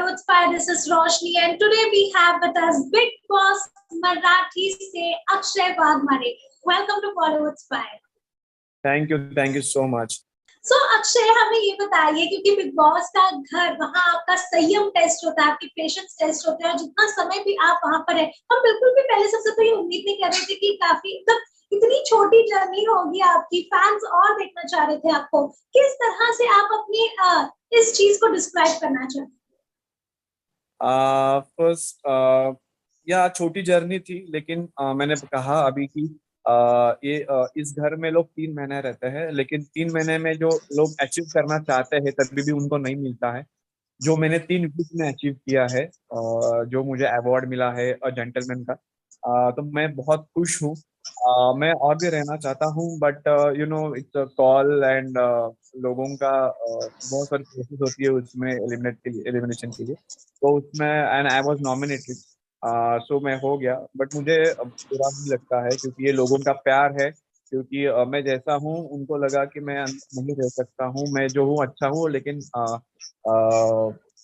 Bollywood Spy. This is Roshni, and today we have with us Big Boss Marathi से Akshay Waghmare. Welcome to Bollywood Spy. Thank you so much. So Akshay, हमें ये बताइए, क्योंकि big boss का घर, वहाँ आपका संयम टेस्ट होता है, आपके पेशेंस टेस्ट होते हैं, और जितना समय भी आप वहाँ पर है, हम बिल्कुल भी पहले सबसे तो ये उम्मीद नहीं कर रहे थे कि काफी इतनी छोटी जर्नी होगी आपकी. फैंस और देखना चाह रहे थे आपको. किस तरह से आप अपनी इस चीज को डिस्क्राइब करना चाहते? फर्स्ट या छोटी जर्नी थी, लेकिन मैंने कहा अभी कि इस घर में लोग 3 महीने रहते हैं, लेकिन 3 महीने में जो लोग अचीव करना चाहते हैं तभी भी उनको नहीं मिलता है. जो मैंने 3 वीक में अचीव किया है, जो मुझे अवार्ड मिला है जेंटलमैन का, तो मैं बहुत खुश हूँ. मैं और भी रहना चाहता हूँ, but you know it's call and लोगों का बहुत सारी प्रोसेस होती है उसमें एलिमिनेशन के लिए. तो उसमें एंड आई वाज नॉमिनेटेड, सो मैं हो गया. बट मुझे बुरा नहीं लगता है, क्योंकि ये लोगों का प्यार है. क्योंकि मैं जैसा हूँ उनको लगा कि मैं नहीं रह सकता हूँ. मैं जो हूँ अच्छा हूँ, लेकिन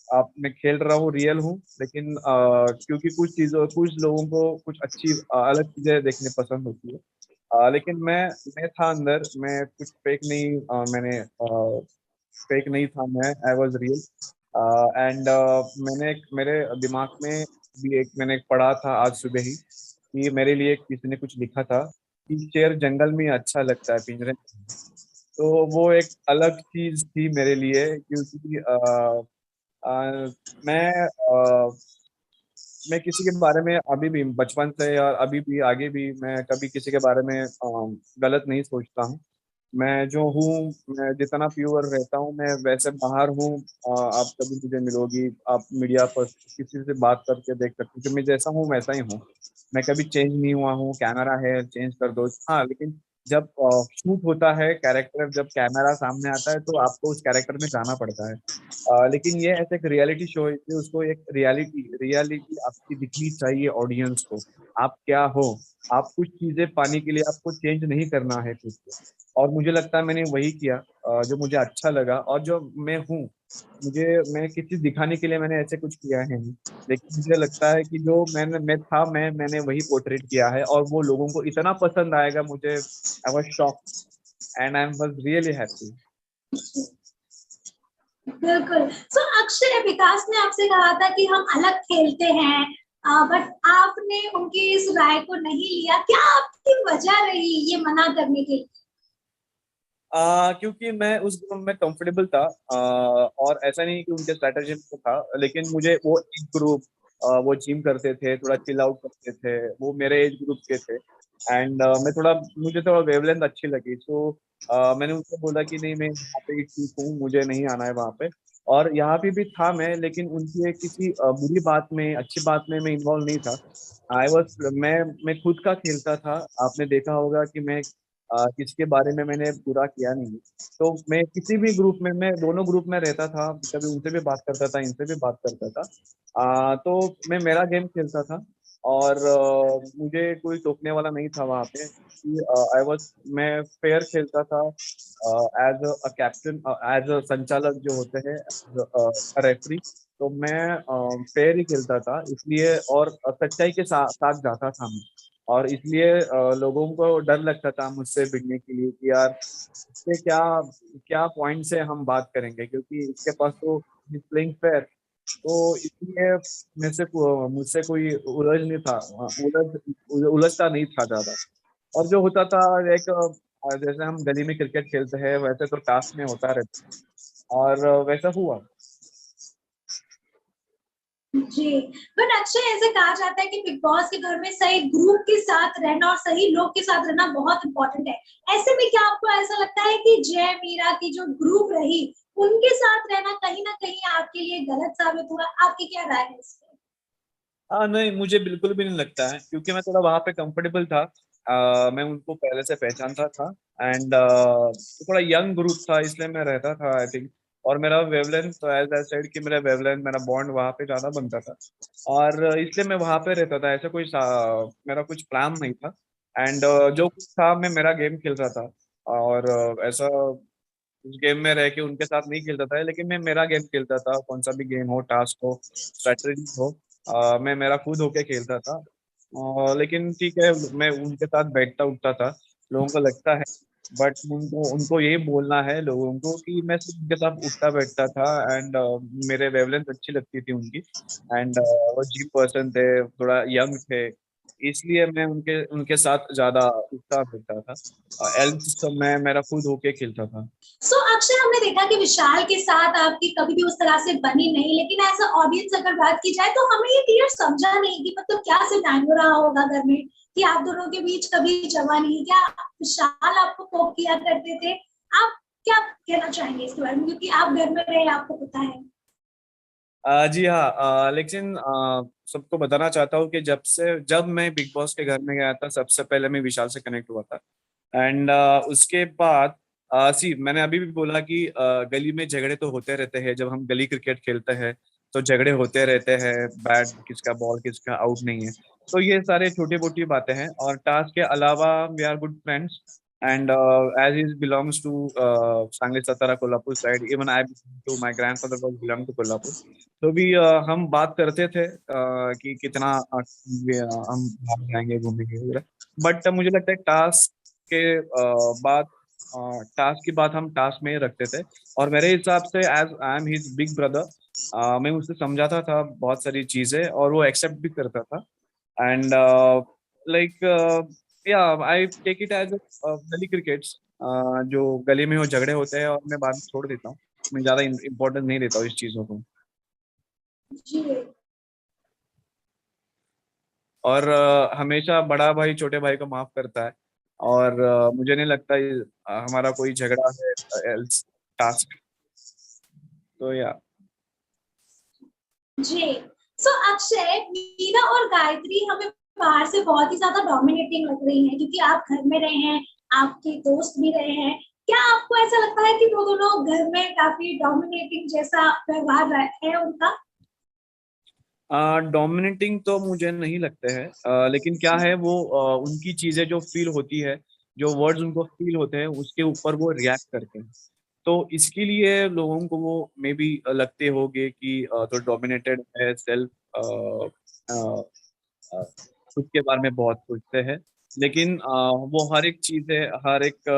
अब मैं खेल रहा हूँ, रियल हूँ. लेकिन क्योंकि कुछ लोगों को कुछ अच्छी अलग चीजें देखने पसंद होती है. लेकिन मैं था अंदर, मैं कुछ फेक नहीं, मैंने फेक नहीं था. I was real. एंड मैंने मेरे दिमाग में भी मैंने पढ़ा था आज सुबह ही कि मेरे लिए किसी ने कुछ लिखा था कि शेर जंगल में अच्छा लगता है पिंजरे में. तो वो एक अलग चीज थी मेरे लिए, क्योंकि आ, मैं आ, मैं किसी के बारे में अभी भी बचपन से और अभी भी आगे भी मैं कभी किसी के बारे में गलत नहीं सोचता हूँ. मैं जो हूँ, मैं जितना प्योर रहता हूँ मैं वैसे बाहर हूँ. आप कभी मुझे मिलोगी, आप मीडिया पर किसी से बात करके देख सकते हो कि मैं जैसा हूँ वैसा ही हूँ. मैं कभी चेंज नहीं हुआ हूँ. कैमरा है, चेंज कर दो. हाँ, लेकिन जब शूट होता है कैरेक्टर, जब कैमरा सामने आता है तो आपको उस कैरेक्टर में जाना पड़ता है. लेकिन ये ऐसे एक रियलिटी शो है कि उसको एक रियलिटी आपकी दिखनी चाहिए ऑडियंस को. आप क्या हो, आप कुछ चीजें पाने के लिए आपको चेंज नहीं करना है खुद को. और मुझे लगता है मैंने वही किया, जो मुझे अच्छा लगा और जो मैं हूँ. मैं किसी दिखाने के लिए मैंने ऐसे कुछ किया है नहीं. लेकिन मुझे लगता है कि जो मैंने वही पोर्ट्रेट किया है, और वो लोगों को इतना पसंद आएगा. मुझे I was shock and I was really happy. बिल्कुल. सो अक्षय, विकास ने आपसे कहा था कि हम अलग खेलते हैं, बट आपने उनकी इस राय को नहीं लिया. क्या आपकी वजह रही ये मना करने की? क्योंकि मैं उस ग्रुप में कंफर्टेबल था. और ऐसा नहीं कि उनके स्ट्रेटेजी में था, लेकिन मुझे वो एज ग्रुप, वो जिम करते थे, थोड़ा चिल आउट करते थे, वो मेरे एज ग्रुप के थे. एंड मुझे थोड़ा वेवलेंथ अच्छी लगी. सो मैंने उनको बोला कि नहीं, मैं यहाँ पे ही ठीक हूँ, मुझे नहीं आना है वहाँ पे. और यहाँ पे भी था मैं, लेकिन उनकी किसी बुरी बात में, अच्छी बात में मैं इन्वॉल्व नहीं था. आई वॉज मैं खुद का खेलता था. आपने देखा होगा कि मैं किसी के बारे में मैंने बुरा किया नहीं. तो मैं किसी भी ग्रुप में, मैं दोनों ग्रुप में रहता था. कभी उनसे भी बात करता था, इनसे भी बात करता था. तो मैं मेरा गेम खेलता था. और मुझे कोई टोकने वाला नहीं था वहाँ पे. मैं फेयर खेलता था as a captain, as a संचालक जो होते हैं, रेफरी. तो मैं फेयर ही खेलता था, इसलिए. और सच्चाई के साथ जाता था मैं. और इसलिए लोगों को डर लगता था मुझसे भिड़ने के लिए कि यार इससे क्या क्या पॉइंट से हम बात करेंगे, क्योंकि इसके पास तो प्लेइंग फेयर. तो इसलिए मुझसे कोई उलझ नहीं था, उलझता नहीं था ज्यादा. और जो होता था, एक जैसे हम गली में क्रिकेट खेलते हैं वैसे तो टास्क में होता रहता. और वैसा हुआ. जी. बट अक्षय, ऐसे कहा जाता है कि बिग बॉस के घर में सही ग्रुप के साथ रहना और सही लोग के साथ रहना बहुत इंपॉर्टेंट है. ऐसे में क्या आपको ऐसा लगता है कि जय मीरा की जो ग्रुप रही, उनके साथ रहना कहीं ना कहीं आपके लिए गलत साबित हुआ? आपकी क्या राय है इस पे? हाँ, नहीं, मुझे बिल्कुल भी नहीं लगता है, क्योंकि मैं थोड़ा वहां पे कंफर्टेबल था. मैं उनको पहले से पहचानता था. एंड थोड़ा यंग ग्रुप था, इसलिए मैं रहता था आई थिंक. और मेरा वेवलेंथ, तो एज आई सेड कि मेरा बॉन्ड वहां पे ज्यादा बनता था. और इसलिए मैं वहां पे रहता था. ऐसा मेरा कुछ प्लान नहीं था. एंड जो कुछ था, मैं मेरा गेम खेल रहा था. और ऐसा उस गेम में रह के उनके साथ नहीं खेलता था, लेकिन मैं मेरा गेम खेलता था, कौन सा भी गेम हो, टास्क हो, स्ट्रेटजी हो, मैं मेरा खुद होके खेलता था। लेकिन ठीक है, मैं उनके साथ बैठता उठता था, लोगों को लगता है, बट उनको उनको ये बोलना है लोगों को कि मैं सिर्फ उनके साथ उठता बैठता था, एंड मेरे वेवलेंथ अच्छी लगती थी उनकी, एंड वो जी पर्सन थे, थोड़ा यंग थे, इसलिए मैं उनके उनके साथ ज्यादा उठता बैठता था। एल्स तो मैं मेरा खुद होके खेलता था। सो अक्षय, हमने देखा कि विशाल के साथ आपकी कभी भी उस तरह से बनी नहीं, लेकिन एज अ ऑडियंस अगर बात की जाए तो हमें ये क्लियर समझा नहीं कि मतलब क्या सिनेरियो रहा होगा घर में कि आप दोनों के बीच कभी जमा नहीं, क्या विशाल आपको पोक किया करते थे? आप क्या कहना चाहेंगे इसके बारे में, क्योंकि आप घर में रहे, आपको पता है। जी हाँ, लेकिन सबको बताना चाहता हूँ कि जब मैं बिग बॉस के घर में गया था, सबसे पहले मैं विशाल से कनेक्ट हुआ था, एंड उसके बाद सी मैंने अभी भी बोला कि गली में झगड़े तो होते रहते हैं, जब हम गली क्रिकेट खेलते हैं तो झगड़े होते रहते हैं, बैट किसका बॉल किसका आउट नहीं है, तो ये सारे छोटी मोटी बातें हैं, और टास्क के अलावा we are good friends, and as he belongs to Sangli Satara Kolhapur side, even I to my grandfather was belong to Kolhapur, तो भी हम बात करते थे कि कितना हम बाहर जाएंगे घूमेंगे वगैरह, बट मुझे लगता है के बाद टास्क की बात हम टास्क में ही रखते थे, और मेरे हिसाब से as I am his big brother, मैं उससे समझाता था बहुत सारी चीजें और वो एक्सेप्ट भी करता था, एंड लाइक या आई टेक इट एज गली क्रिकेट्स, जो गली में वो झगड़े होते हैं और मैं बाद में छोड़ देता हूँ, मैं ज्यादा इम्पोर्टेंस नहीं देता हूँ इस चीजों को। जी। और हमेशा बड़ा भाई छोटे भाई को माफ करता है, और मुझे नहीं लगता हमारा कोई झगड़ा है एल्स टास्क, तो या जी। सो अक्षय, मीरा और गायत्री हमें बाहर से बहुत ही ज्यादा डोमिनेटिंग लग रही हैं, क्योंकि आप घर में रहे हैं, आपके दोस्त भी रहे हैं। क्या आपको ऐसा लगता है कि वो दोनों घर में काफी डोमिनेटिंग जैसा व्यवहार है उनका? डोमिनेटिंग तो मुझे नहीं लगते हैं, लेकिन क्या है वो उनकी चीजें जो फील होती है, जो वर्ड्स उनको फील होते हैं उसके ऊपर वो रिएक्ट करते हैं, तो इसके लिए लोगों को वो मे बी लगते होंगे कि तो डोमिनेटेड है, सेल्फ खुद के बारे में बहुत सोचते हैं, लेकिन वो हर एक चीजें, हर एक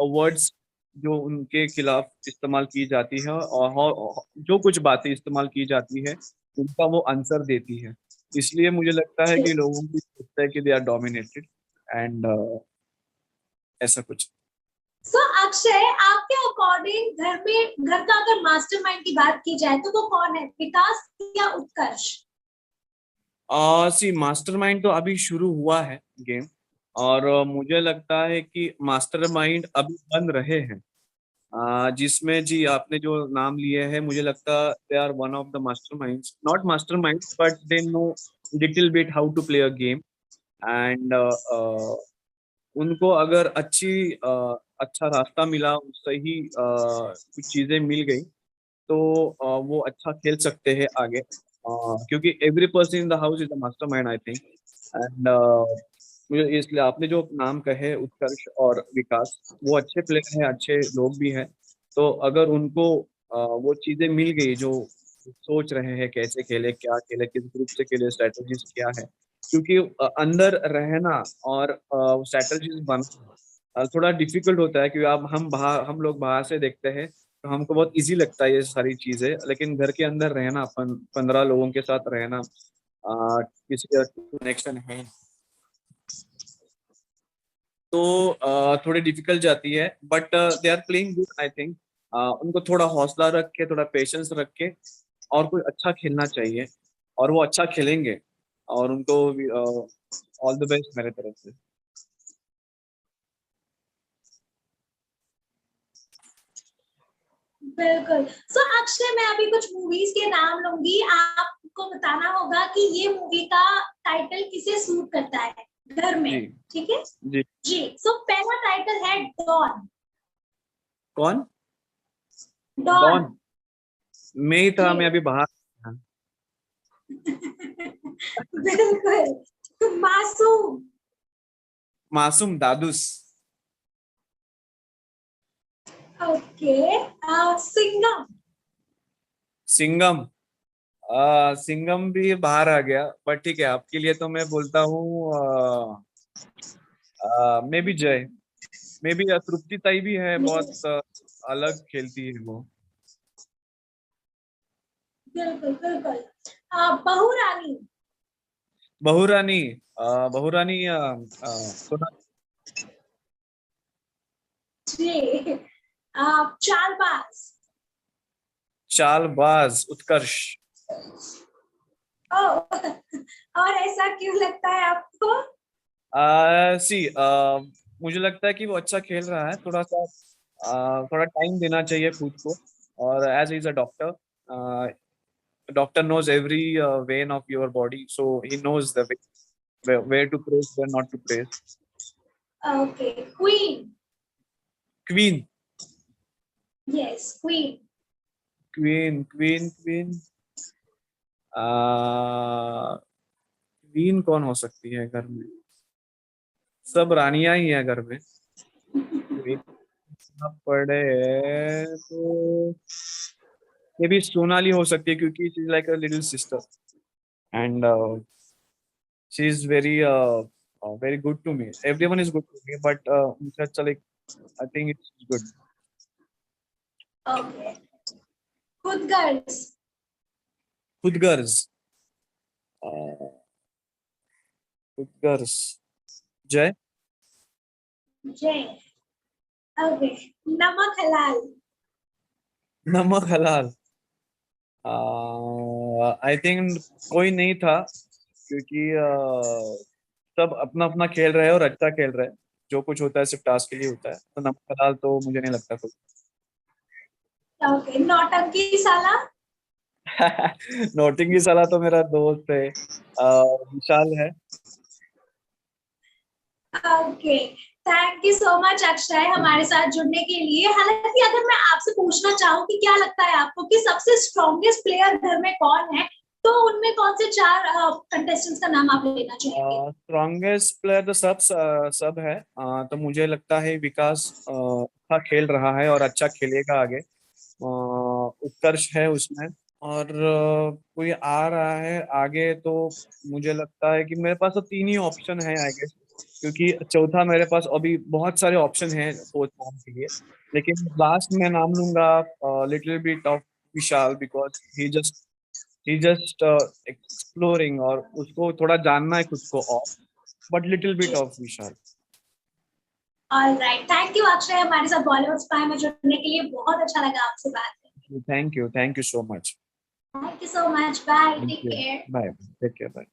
वर्ड्स जो उनके खिलाफ इस्तेमाल की जाती है, और जो कुछ बातें इस्तेमाल की जाती है उनका वो आंसर देती है, इसलिए मुझे लगता है कि लोगों की सोचता है कि दे आर डोमिनेटेड, एंड ऐसा कुछ। सो अक्षय, आपके अकॉर्डिंग घर का अगर मास्टरमाइंड की बात की जाए तो वो कौन है, विकास या उत्कर्ष? सी मास्टरमाइंड तो अभी शुरू हुआ है गेम, और मुझे लगता है कि मास्टरमाइंड अभी बन रहे हैं, जिसमें जी आपने जो नाम लिए हैं, मुझे लगता they are one of the masterminds, not mastermind but they know little bit how to play a game, and उनको अगर अच्छा रास्ता मिला, सही कुछ चीजें मिल गई, तो वो अच्छा खेल सकते हैं आगे, क्योंकि every person in the house is the mastermind I think, and मुझे इसलिए आपने जो नाम कहे उत्कर्ष और विकास, वो अच्छे प्लेयर हैं, अच्छे लोग भी हैं, तो अगर उनको वो चीजें मिल गई जो सोच रहे हैं कैसे खेले, क्या खेले, किस ग्रुप से खेले, स्ट्रेटजीज क्या है, क्योंकि अंदर रहना और स्ट्रेटजीज बनाना थोड़ा डिफिकल्ट होता है, क्योंकि अब हम लोग बाहर से देखते हैं तो हमको बहुत इजी लगता है ये सारी चीजें, लेकिन घर के अंदर रहना, 15 लोगों के साथ रहना, किसी का कनेक्शन है, तो थोड़ी डिफिकल्ट जाती है, but they are playing good I think, उनको थोड़ा हौसला रख के, थोड़ा पेशेंस रख के, और कोई अच्छा खेलना चाहिए, और वो अच्छा खेलेंगे, और उनको ऑल द बेस्ट मेरे तरफ से। बिल्कुल। सो अक्षय, मैं अभी कुछ मूवीज के नाम लूंगी, आपको बताना होगा कि ये मूवी का टाइटल किसे सूट करता है घर जी। में। ठीक है? जी। जी। सो पहला टाइटल है डॉन। कौन? डॉन। डॉन? मैं ही जी। था, मैं अभी बाहर था। बिल्कुल। मासूम। मासूम दादुस। ओके, सिंघम। सिंघम। सिंघम भी बाहर आ गया, बट ठीक है, आपके लिए तो मैं बोलता हूँ मे बी जय, मे बी तृप्ति ताई भी है, बहुत यस, अलग खेलती है वो। बिल्कुल बिल्कुल। बहू रानी। बहुरानी। बहुरानी सोना। जी। चालबाज। चालबाज उत्कर्ष। ओ, और ऐसा क्यों लगता है आपको? सी मुझे लगता है कि वो अच्छा खेल रहा है, थोड़ा सा थोड़ा टाइम देना चाहिए खुद को। और as is a doctor, doctor knows every vein of your body, so he knows the way, where to praise, where not to praise. Okay, queen. Queen। Yes, queen. Queen queen कौन हो सकती है घर में? सब रानियां ही है घर में। क्वीन पड़े तो ये भी सोनाली हो सकती है, क्योंकि she is like a little sister, and she is very very good to me, everyone is good to me, but मुझे अच्छा like, I think it's good. Okay, खुद गर्ल्स। खुद गर्ज। खुद गर्ज। जय। जय। ओके, नमक हलाल। नमक हलाल। आई थिंक कोई नहीं था, क्योंकि सब अपना अपना खेल रहे हैं और अच्छा खेल रहे हैं। जो कुछ होता है सिर्फ टास्क के लिए होता है, तो नमक हलाल तो मुझे नहीं लगता कोई। ओके, नौटंकी साला। नोटिंग की सलाह तो मेरा दोस्त है, विशाल है। Okay, thank you so much Akshay हमारे साथ जुड़ने के लिए। हालांकि अगर मैं आपसे पूछना चाहूँ कि क्या लगता है आपको कि सबसे स्ट्रॉन्गेस्ट प्लेयर घर में कौन है, तो उनमें कौन से चार कंटेस्टेंट्स का नाम आप लेना चाहेंगे? स्ट्रॉन्गेस्ट प्लेयर तो सब है, तो मुझे लगता है विकास अच्छा खेल रहा है और अच्छा खेलेगा आगे। उत्कर्ष है उसमें, और कोई आ रहा है आगे तो मुझे लगता है कि मेरे पास तो तीन ही ऑप्शन है आई गेस, क्योंकि चौथा मेरे पास अभी बहुत सारे ऑप्शन हैं फोर्थ नाम के लिए। लेकिन लास्ट में नाम लूंगा little bit of Vishal, because he just exploring, और उसको थोड़ा जानना है खुद को, और बट लिटिल बिट जी। Of Vishal. Alright, thank you Akshay हमारे साथ बॉलीवुड स्पाई में जुड़ने के लिए। बहुत अच्छा लगा आपसे बात करके। Thank you so much. Thank you so much, bye, thank take you. Care. Bye. Take care. Bye.